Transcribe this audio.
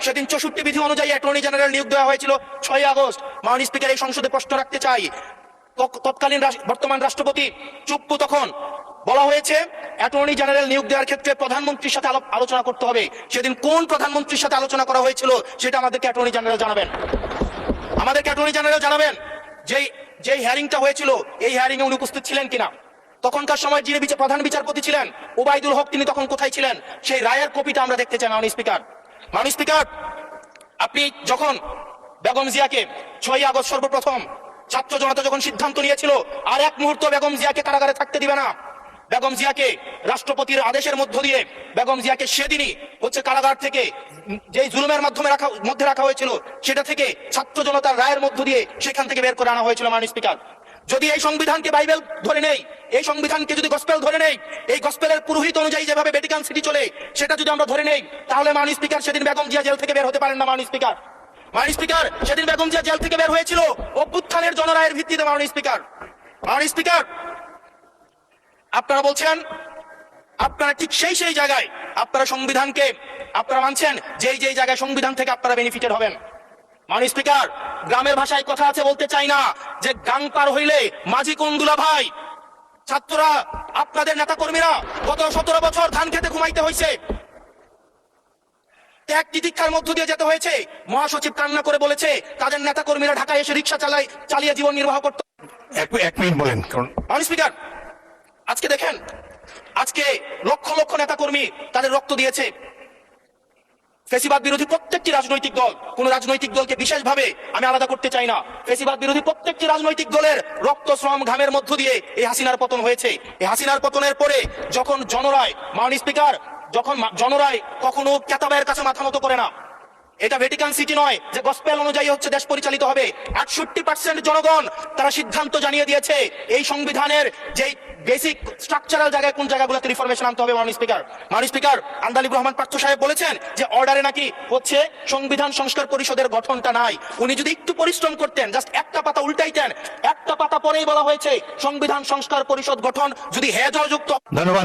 সেদিন 64 বিধি অনুযায়ী অ্যাটর্নি জেনারেল নিয়োগ দেওয়া হয়েছিল 6 আগস্ট। মাননীয় স্পিকার, এই সংসদে প্রশ্ন রাখতে চাই, তৎকালীন বর্তমান রাষ্ট্রপতি চুপ্পু, তখন বলা হয়েছে অ্যাটর্নি জেনারেল নিয়োগ দেওয়ার ক্ষেত্রে প্রধানমন্ত্রীর সাথে আলোচনা করতে হবে। সেদিন কোন প্রধানমন্ত্রীর সাথে আলোচনা করা হয়েছিল সেটা আমাদেরকে অ্যাটর্নি জেনারেল জানাবেন। আমাদেরকে অ্যাটর্নি জেনারেল জানাবেন যেই হিয়ারিংটা হয়েছিল এই হিয়ারিং এ উনি উপস্থিত ছিলেন কিনা। তখনকার সময় যিনি প্রধান বিচারপতি ছিলেন ওবায়দুল হক, তিনি তখন কোথায় ছিলেন? সেই রায়ের কপিটা আমরা দেখতে চাই। মাননীয় স্পিকার, আপনি যখন বেগম জিয়াকে 6 আগস্ট সর্বপ্রথম ছাত্র জনতা যখন সিদ্ধান্ত নিয়েছিল আর এক মুহূর্ত বেগম জিয়াকে কারাগারে থাকতে দিবে না, বেগম জিয়াকে রাষ্ট্রপতির আদেশের মধ্য দিয়ে বেগম জিয়াকে সেদিনই কারাগার থেকে যেই জুলুমের মধ্যে রাখা হয়েছিল সেটা থেকে ছাত্র জনতার রায়ের মধ্য দিয়ে সেখান থেকে বের করে আনা হয়েছিল। মাননীয় স্পিকার, যদি এই সংবিধানকে বাইবেল ধরে নেই, এই সংবিধানকে যদি গসপেল ধরে নেই, এই গসপেলের পুরোহিত অনুযায়ী যেভাবে ভ্যাটিকান সিটি চলে সেটা যদি আমরা ধরে নেই, তাহলে মাননীয় স্পিকার সেদিন বেগম জিয়া জেল থেকে বের হতে পারেন না। মাননীয় স্পিকার, সেদিন বেগম জিয়া জেল থেকে বের হয়েছিল অভ্যুত্থানের জনরায়ের ভিত্তিতে। মাননীয় স্পিকার, আপনারা বলছেন আপনারা ঠিক সেই জায়গায় আপনারা সংবিধানকে আপনারা মানছেন যেই জায়গায় সংবিধান থেকে আপনারা বেনিফিটেড হবেন। মাননীয় স্পিকার, গ্রামের ভাষায় কথা আছে, বলতে চাই না যে গাং পার হইলে মাঝি কোন দুলা ভাই। ছাত্ররা, আপনাদের নেতা কর্মীরা গত 17 বছর ধান খেতে ঘুমাইতে হয়েছে, ত্যাগ তিতিক্ষার মধ্য দিয়ে যেতে হয়েছে। মহাসচিব কান্না করে বলেছে তাদের নেতা কর্মীরা ঢাকায় এসে রিক্সা চালিয়ে জীবন নির্বাহ করতে। এক মিনিট বলেন। মাননীয় স্পিকার, আজকে দেখেন, আজকে লক্ষ লক্ষ নেতা কর্মী তাদের রক্ত দিয়েছে। ফ্যাসিবাদ বিরোধী প্রত্যেকটি রাজনৈতিক দল, কোন রাজনৈতিক দলকে বিশেষভাবে আমি আলাদা করতে চাই না, ফ্যাসিবাদ বিরোধী প্রত্যেকটি রাজনৈতিক দলের রক্ত, শ্রম, ঘামের মধ্য দিয়ে এই হাসিনার পতন হয়েছে। এই হাসিনার পতনের পরে যখন জনরায়, মাননীয় স্পিকার, যখন জনরায় কখনো কেতাবের কাছে মাথা নত করে না। এটা ভ্যাটিকান সিটি নয় যে গসপেল অনুযায়ী দেশ পরিচালিত হবে। 68% জনগণ তারা সিদ্ধান্ত জানিয়ে দিয়েছে এই সংবিধানের যে বেসিক স্ট্রাকচারাল জায়গায় কোন জায়গাগুলোতে রিফরমেশন আনতে হবে। মাননীয় স্পিকার, আন্দালিবুর রহমান পার্থ সাহেব বলেছেন যে অর্ডারে নাকি সংবিধান সংস্কার পরিষদের গঠনটা নাই। উনি যদি একটু পরিশ্রম করতেন, জাস্ট একটা পাতা উল্টাইতেন, একটা পাতা পরেই বলা হয়েছে সংবিধান সংস্কার পরিষদ গঠন, যদি হেজযুক্ত। ধন্যবাদ।